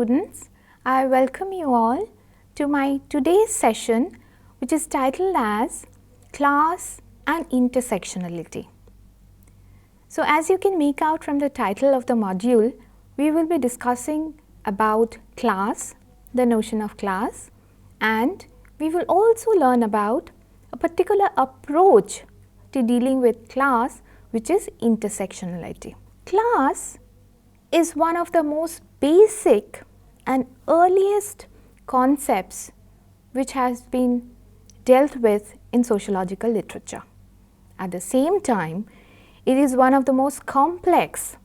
students, I welcome you all to my today's session, which is titled as Class and Intersectionality. So as you can make out from the title of the module, we will be discussing about class, the notion of class, and we will also learn about a particular approach to dealing with class, which is intersectionality. Class is one of the most basic and earliest concepts which has been dealt with in sociological literature. At the same time, it is one of the most complex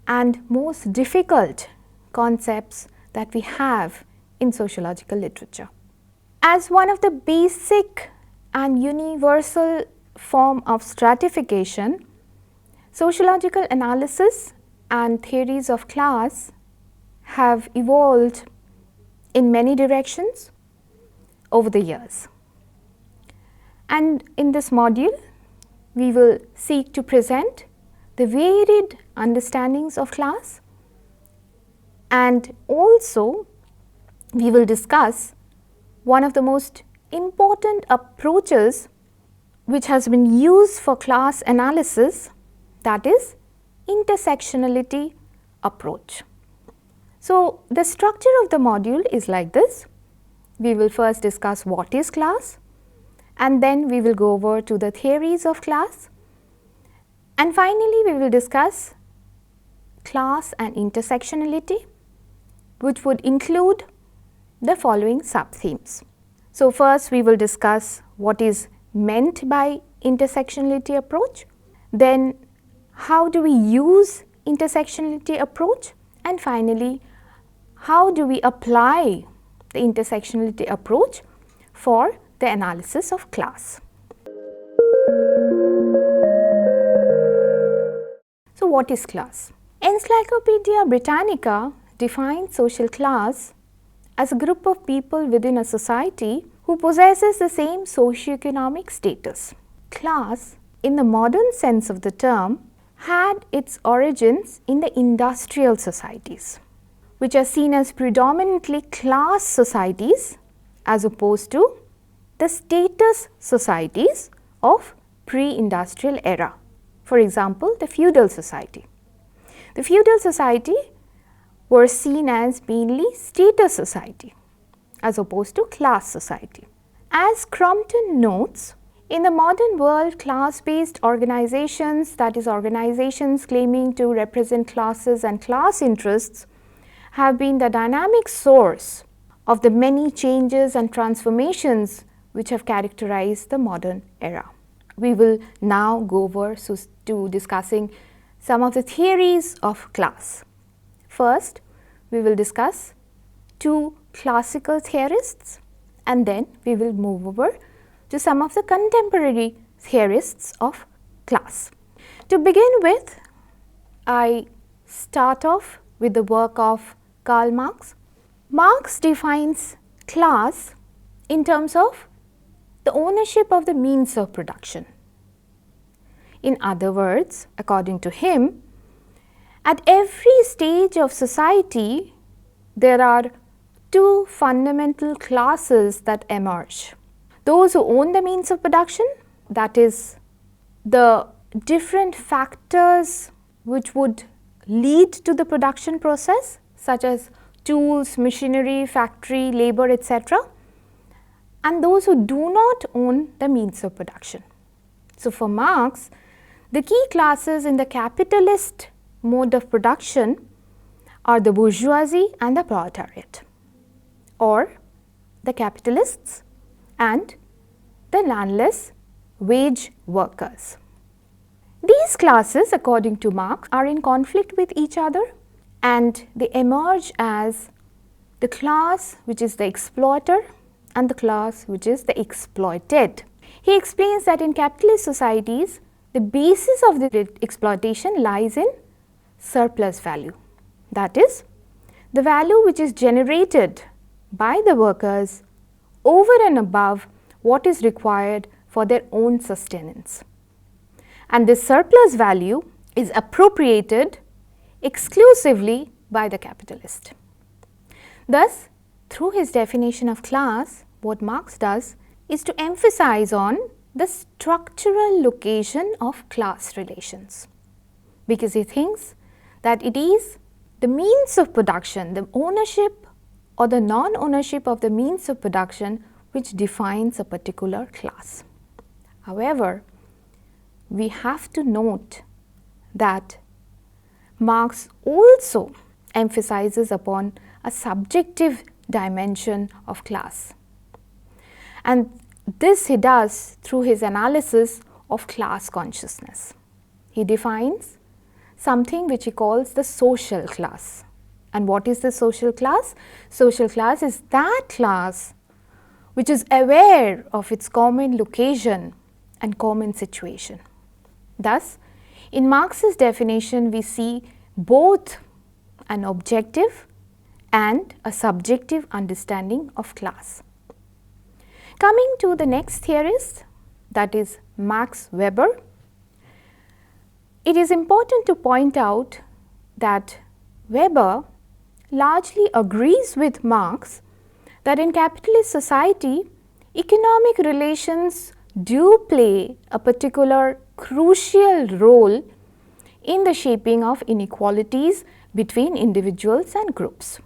and most difficult concepts that we have in sociological literature. As one of the basic and universal form of stratification, sociological analysis and theories of class have evolved in many directions over the years. And in this module, we will seek to present the varied understandings of class, and also we will discuss one of the most important approaches which has been used for class analysis, that is intersectionality approach. So the structure of the module is like this. We will first discuss what is class, and then we will go over to the theories of class, and finally we will discuss class and intersectionality, which would include the following sub-themes. So first we will discuss what is meant by intersectionality approach, then how do we use intersectionality approach, and finally how do we apply the intersectionality approach for the analysis of class. So what is class? Encyclopedia Britannica defines social class as a group of people within a society who possesses the same socioeconomic status. Class, in the modern sense of the term, had its origins in the industrial societies, which are seen as predominantly class societies as opposed to the status societies of pre-industrial era. For example, the feudal society. The feudal society were seen as mainly status society as opposed to class society. As Crompton notes, in the modern world, class-based organizations, that is organizations claiming to represent classes and class interests, have been the dynamic source of the many changes and transformations which have characterized the modern era. We will now go over to discussing some of the theories of class. First, we will discuss two classical theorists, and then we will move over to some of the contemporary theorists of class. To begin with, I start off with the work of Karl Marx. Marx defines class in terms of the ownership of the means of production. In other words, according to him, at every stage of society, there are two fundamental classes that emerge. Those who own the means of production, that is, the different factors which would lead to the production process, such as tools, machinery, factory, labor, etc., and those who do not own the means of production. So for Marx, the key classes in the capitalist mode of production are the bourgeoisie and the proletariat, or the capitalists and the landless wage workers. These classes, according to Marx, are in conflict with each other, and they emerge as the class which is the exploiter and the class which is the exploited. He explains that in capitalist societies, the basis of the exploitation lies in surplus value. That is, the value which is generated by the workers over and above what is required for their own sustenance. And this surplus value is appropriated exclusively by the capitalist. Thus, through his definition of class, what Marx does is to emphasize on the structural location of class relations, because he thinks that it is the means of production, the ownership or the non-ownership of the means of production, which defines a particular class. However, we have to note that Marx also emphasizes upon a subjective dimension of class, and this he does through his analysis of class consciousness. He defines something which he calls the social class. And what is the social class? Social class is that class which is aware of its common location and common situation. Thus, in Marx's definition, we see both an objective and a subjective understanding of class. Coming to the next theorist, that is Max Weber, it is important to point out that Weber largely agrees with Marx that in capitalist society, economic relations do play a particular crucial role in the shaping of inequalities between individuals and groups.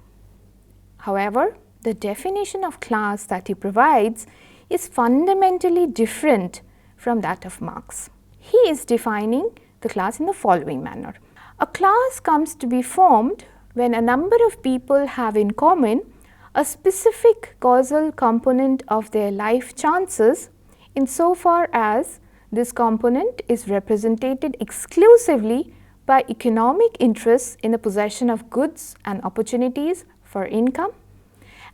However, the definition of class that he provides is fundamentally different from that of Marx. He is defining the class in the following manner. A class comes to be formed when a number of people have in common a specific causal component of their life chances, insofar as this component is represented exclusively by economic interests in the possession of goods and opportunities for income,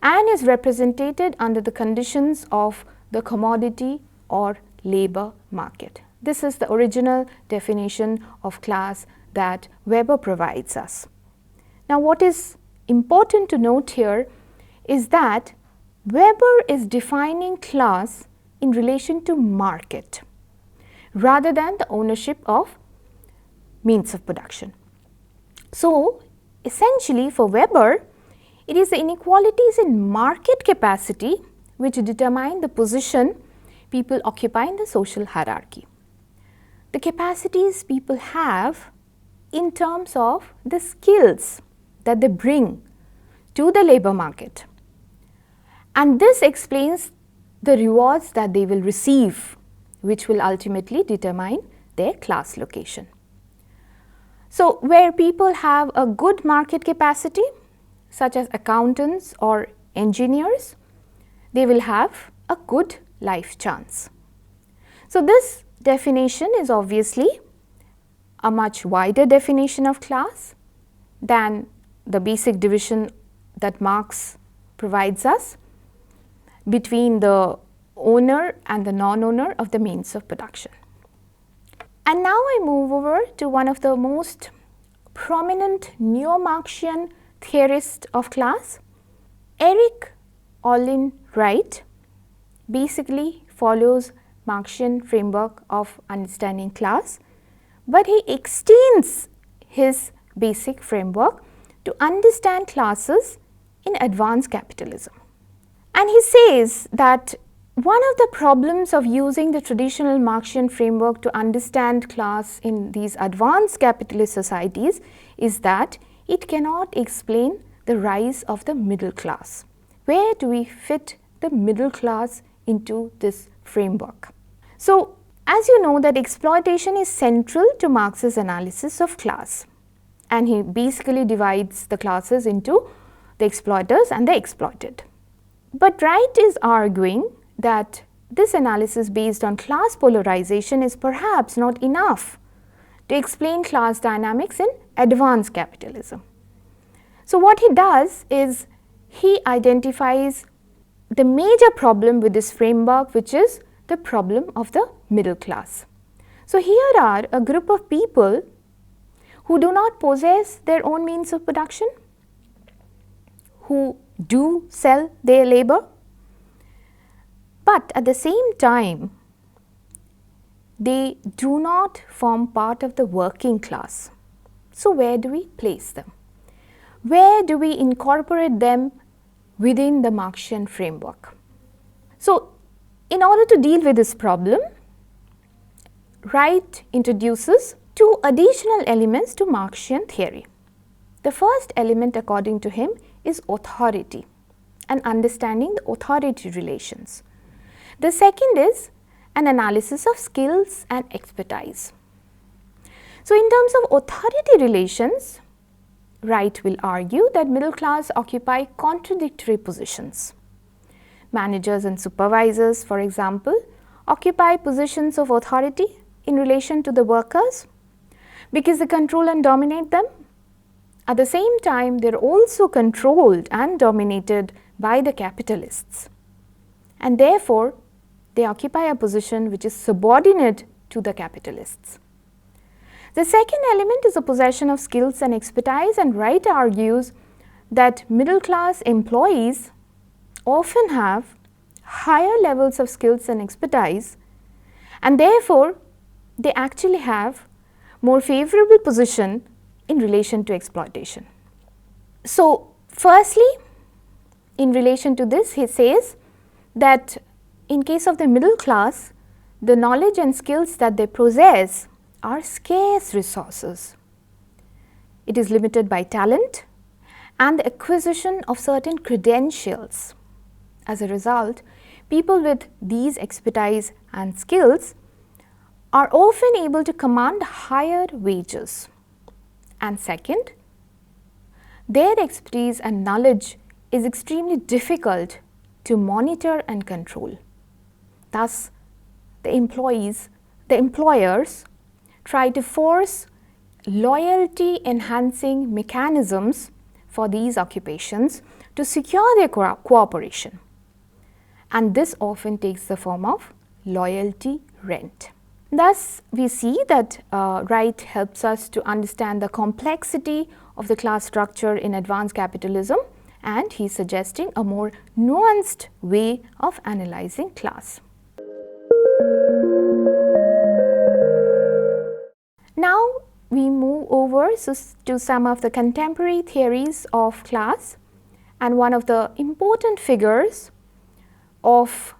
and is represented under the conditions of the commodity or labor market. This is the original definition of class that Weber provides us. Now, what is important to note here is that Weber is defining class in relation to market rather than the ownership of means of production. So, essentially for Weber, it is the inequalities in market capacity which determine the position people occupy in the social hierarchy. The capacities people have in terms of the skills that they bring to the labor market, and this explains the rewards that they will receive, which will ultimately determine their class location. So, where people have a good market capacity, such as accountants or engineers, they will have a good life chance. So, this definition is obviously a much wider definition of class than the basic division that Marx provides us between the owner and the non-owner of the means of production. And now I move over to one of the most prominent neo-Marxian theorists of class. Eric Olin Wright basically follows Marxian framework of understanding class, but he extends his basic framework to understand classes in advanced capitalism. And he says that one of the problems of using the traditional Marxian framework to understand class in these advanced capitalist societies is that it cannot explain the rise of the middle class. Where do we fit the middle class into this framework? So, as you know that exploitation is central to Marx's analysis of class, and he basically divides the classes into the exploiters and the exploited. But Wright is arguing that this analysis based on class polarization is perhaps not enough to explain class dynamics in advanced capitalism. So, what he does is he identifies the major problem with this framework, which is the problem of the middle class. So, here are a group of people who do not possess their own means of production, who do sell their labor, but at the same time they do not form part of the working class. So, where do we place them? Where do we incorporate them within the Marxian framework. So, in order to deal with this problem, Wright introduces two additional elements to Marxian theory. The first element, according to him, is authority and understanding the authority relations. The second is an analysis of skills and expertise. So, in terms of authority relations, Wright will argue that middle class occupy contradictory positions. Managers and supervisors, for example, occupy positions of authority in relation to the workers because they control and dominate them. At the same time, they are also controlled and dominated by the capitalists, and therefore, they occupy a position which is subordinate to the capitalists. The second element is the possession of skills and expertise, and Wright argues that middle class employees often have higher levels of skills and expertise, and therefore, they actually have more favorable position in relation to exploitation. So, firstly, in relation to this, he says that in case of the middle class, the knowledge and skills that they possess are scarce resources. It is limited by talent and the acquisition of certain credentials. As a result, people with these expertise and skills are often able to command higher wages. And second, their expertise and knowledge is extremely difficult to monitor and control. Thus, the employers try to force loyalty enhancing mechanisms for these occupations to secure their cooperation. And this often takes the form of loyalty rent. Thus, we see that Wright helps us to understand the complexity of the class structure in advanced capitalism, and he is suggesting a more nuanced way of analyzing class. Now, we move over to some of the contemporary theories of class, and one of the important figures of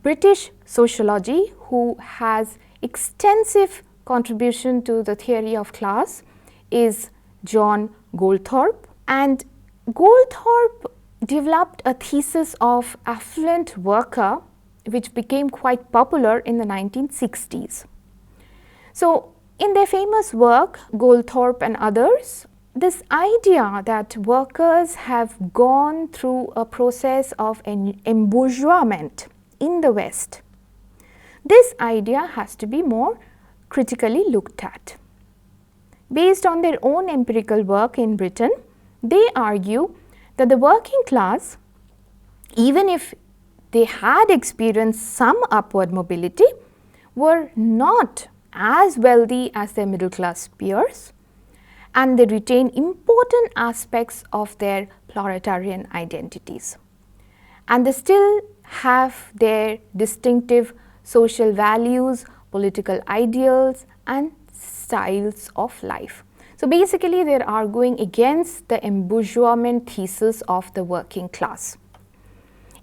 British sociology who has extensive contribution to the theory of class is John Goldthorpe. And Goldthorpe developed a thesis of affluent worker which became quite popular in the 1960s. So, in their famous work, Goldthorpe and others, this idea that workers have gone through a process of embourgeoisement in the West, this idea has to be more critically looked at. Based on their own empirical work in Britain, they argue that the working class, even if they had experienced some upward mobility, were not as wealthy as their middle class peers, and they retain important aspects of their proletarian identities. And they still have their distinctive social values, political ideals, and styles of life. So, basically they are arguing against the embourgeoisment thesis of the working class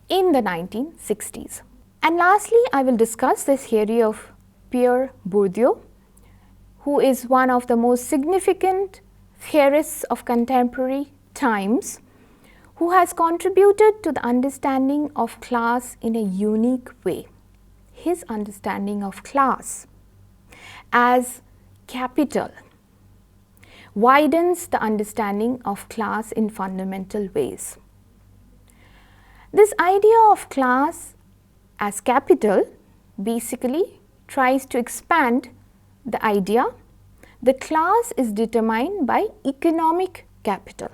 in the 1960s. And lastly, I will discuss the theory of Pierre Bourdieu, who is one of the most significant theorists of contemporary times, who has contributed to the understanding of class in a unique way. His understanding of class as capital widens the understanding of class in fundamental ways. This idea of class as capital basically tries to expand the idea that class is determined by economic capital.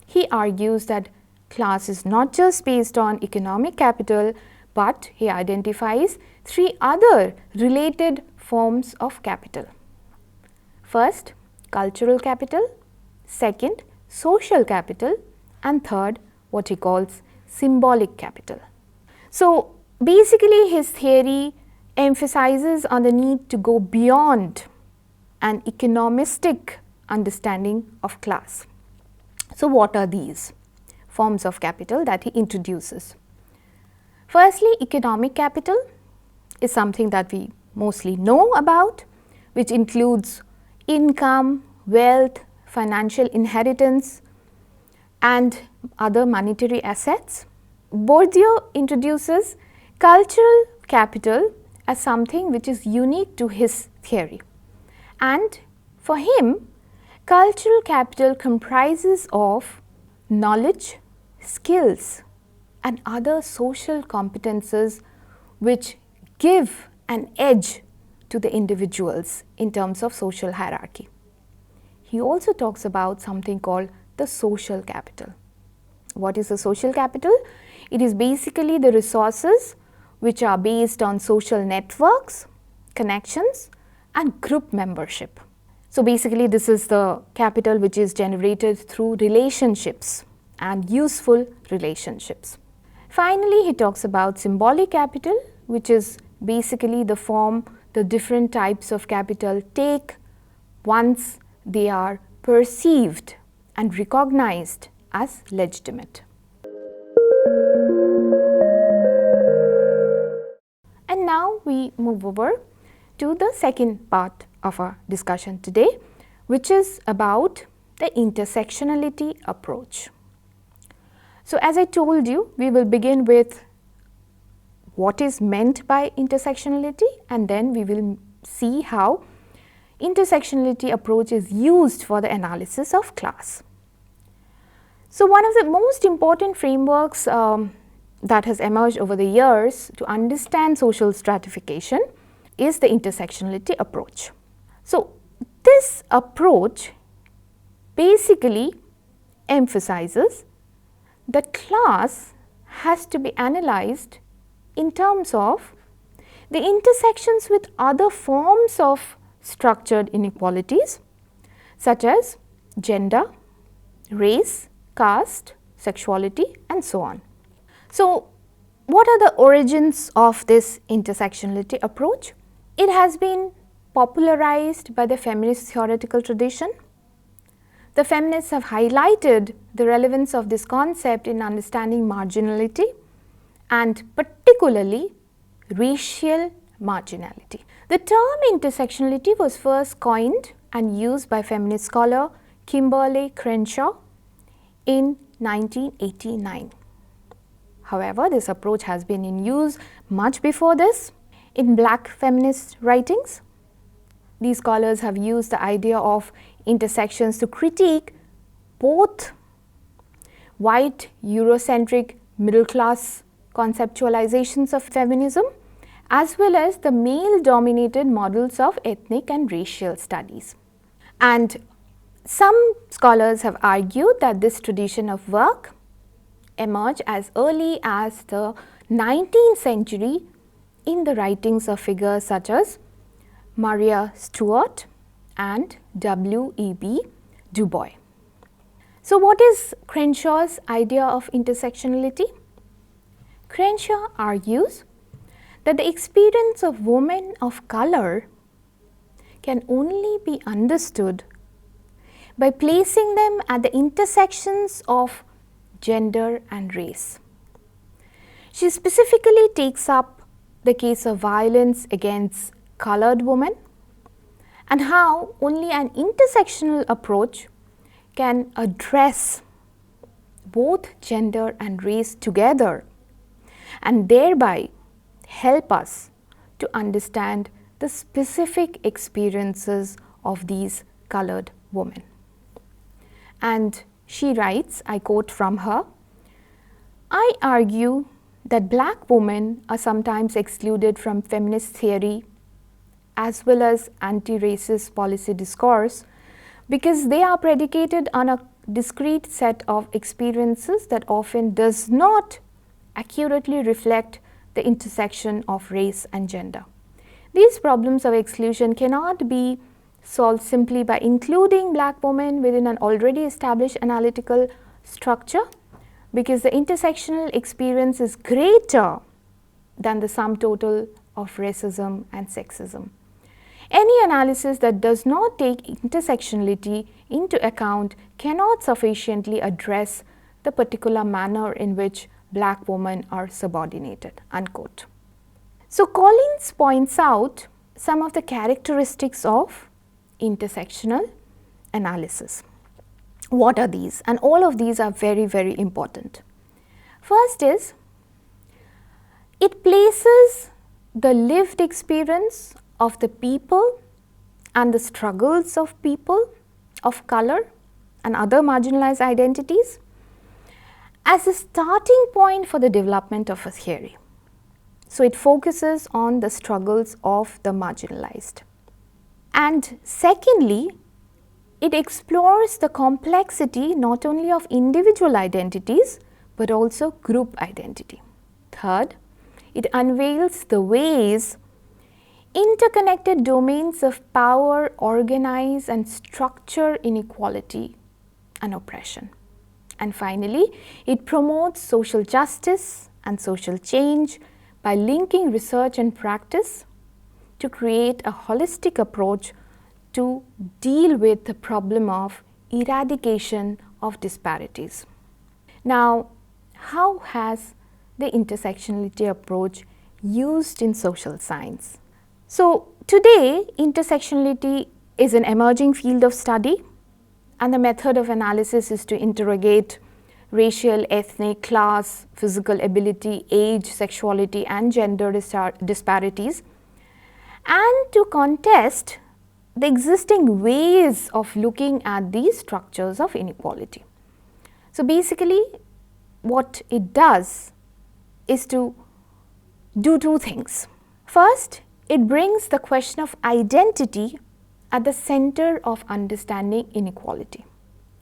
He argues that class is not just based on economic capital, but he identifies three other related forms of capital. First, cultural capital, second, social capital, and third, what he calls symbolic capital. So, basically his theory emphasizes on the need to go beyond an economistic understanding of class. So, what are these? forms of capital that he introduces. Firstly, economic capital is something that we mostly know about, which includes income, wealth, financial inheritance, and other monetary assets. Bourdieu introduces cultural capital as something which is unique to his theory. And for him, cultural capital comprises of knowledge, skills, and other social competences which give an edge to the individuals in terms of social hierarchy. He also talks about something called the social capital. What is the social capital? It is basically the resources which are based on social networks, connections, and group membership. So basically this is the capital which is generated through relationships and useful relationships. Finally, he talks about symbolic capital, which is basically the form the different types of capital take once they are perceived and recognized as legitimate. And now we move over to the second part of our discussion today, which is about the intersectionality approach. So as I told you, we will begin with what is meant by intersectionality, and then we will see how intersectionality approach is used for the analysis of class. So one of the most important frameworks that has emerged over the years to understand social stratification is the intersectionality approach. So this approach basically emphasizes that class has to be analyzed in terms of the intersections with other forms of structured inequalities such as gender, race, caste, sexuality, and so on. So what are the origins of this intersectionality approach? It has been popularized by the feminist theoretical tradition. The feminists have highlighted the relevance of this concept in understanding marginality and particularly racial marginality. The term intersectionality was first coined and used by feminist scholar Kimberlé Crenshaw in 1989. However, this approach has been in use much before this in Black feminist writings. These scholars have used the idea of intersections to critique both white, Eurocentric, middle-class conceptualizations of feminism as well as the male-dominated models of ethnic and racial studies. And some scholars have argued that this tradition of work emerged as early as the 19th century in the writings of figures such as Maria Stuart and W.E.B. Du Bois. So what is Crenshaw's idea of intersectionality? Crenshaw argues that the experience of women of color can only be understood by placing them at the intersections of gender and race. She specifically takes up the case of violence against colored women and how only an intersectional approach can address both gender and race together and thereby help us to understand the specific experiences of these colored women. And she writes, I quote from her, "I argue that black women are sometimes excluded from feminist theory as well as anti-racist policy discourse because they are predicated on a discrete set of experiences that often does not accurately reflect the intersection of race and gender. These problems of exclusion cannot be solved simply by including black women within an already established analytical structure because the intersectional experience is greater than the sum total of racism and sexism. Any analysis that does not take intersectionality into account cannot sufficiently address the particular manner in which black women are subordinated, unquote. So Collins points out some of the characteristics of intersectional analysis. What are these? And all of these are very, very important. First is, it places the lived experience of the people and the struggles of people of color and other marginalized identities as a starting point for the development of a theory. So it focuses on the struggles of the marginalized. And secondly, it explores the complexity not only of individual identities but also group identity. Third, it unveils the ways interconnected domains of power organize and structure inequality and oppression. And finally, it promotes social justice and social change by linking research and practice to create a holistic approach to deal with the problem of eradication of disparities. Now, how has the intersectionality approach used in social science? So, today intersectionality is an emerging field of study, and the method of analysis is to interrogate racial, ethnic, class, physical ability, age, sexuality and gender disparities, and to contest the existing ways of looking at these structures of inequality. So basically what it does is to do two things. First, it brings the question of identity at the center of understanding inequality.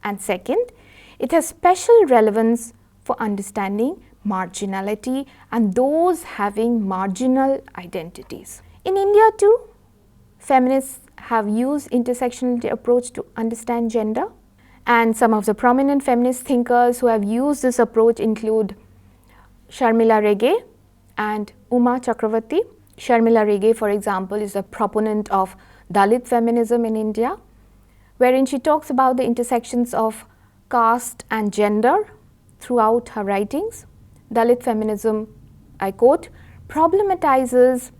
And second, it has special relevance for understanding marginality and those having marginal identities. In India too, feminists have used intersectionality approach to understand gender, and some of the prominent feminist thinkers who have used this approach include Sharmila Rege and Uma Chakravarti. Sharmila Rege, for example, is a proponent of Dalit feminism in India, wherein she talks about the intersections of caste and gender throughout her writings. Dalit feminism, I quote, problematizes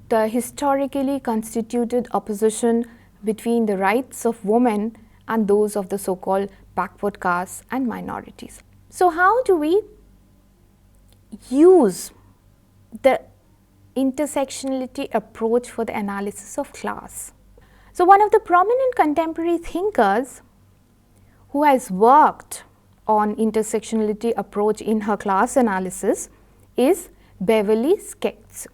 the historically constituted opposition between the rights of women and those of the so-called backward castes and minorities. So how do we use the intersectionality approach for the analysis of class? So one of the prominent contemporary thinkers who has worked on intersectionality approach in her class analysis is Beverly Skeggs.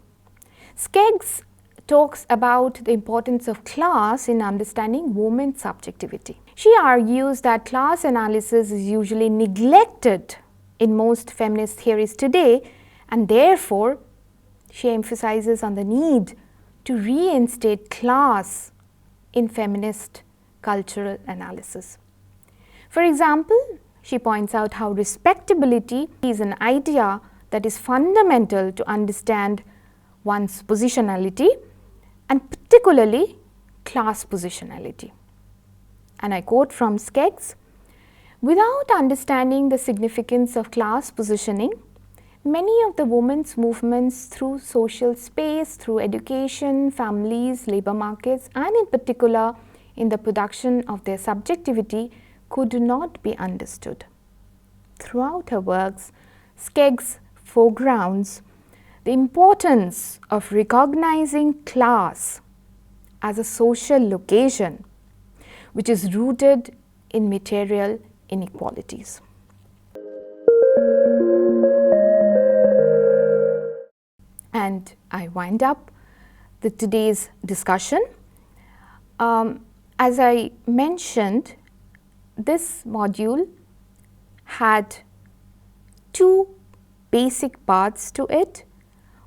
Skeggs talks about the importance of class in understanding women's subjectivity. She argues that class analysis is usually neglected in most feminist theories today, and therefore she emphasizes on the need to reinstate class in feminist cultural analysis. For example, she points out how respectability is an idea that is fundamental to understand one's positionality, and particularly class positionality. And I quote from Skeggs, "Without understanding the significance of class positioning, many of the women's movements through social space, through education, families, labor markets, and in particular in the production of their subjectivity could not be understood." Throughout her works, Skeggs foregrounds the importance of recognizing class as a social location which is rooted in material inequalities. And I wind up with today's discussion. As I mentioned, this module had two basic parts to it,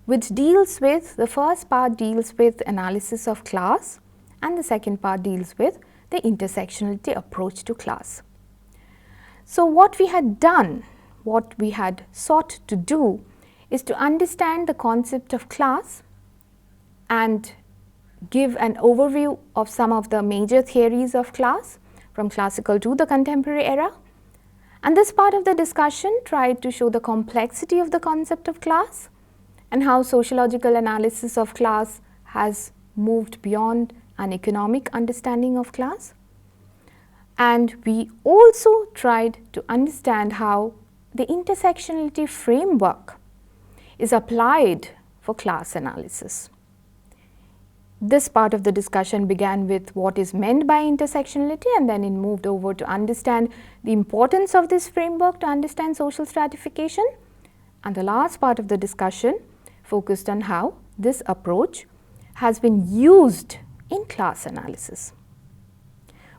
which deals with, the first part deals with analysis of class, and the second part deals with the intersectionality approach to class. So what we had done, what we had sought to do, is to understand the concept of class and give an overview of some of the major theories of class from classical to the contemporary era, And this part of the discussion tried to show the complexity of the concept of class and how sociological analysis of class has moved beyond an economic understanding of class. And we also tried to understand how the intersectionality framework is applied for class analysis. This part of the discussion began with what is meant by intersectionality, and then it moved over to understand the importance of this framework to understand social stratification. And the last part of the discussion focused on how this approach has been used in class analysis.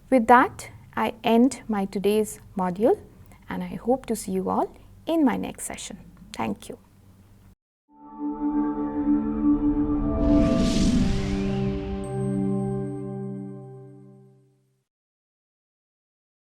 With that, I end my today's module, and I hope to see you all in my next session. Thank you.